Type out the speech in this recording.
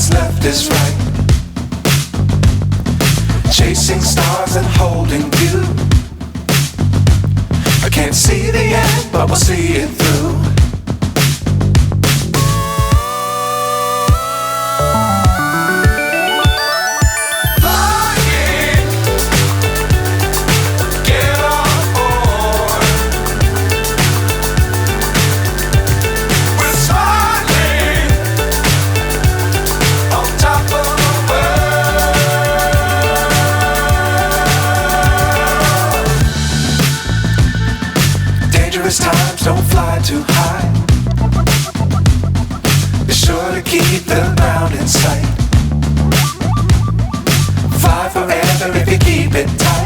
what's left is right. Chasing stars and holding you. I can't see the end, but we'll see it through. Times don't fly too high. Be sure to keep the ground in sight. Fly forever if you keep it tight.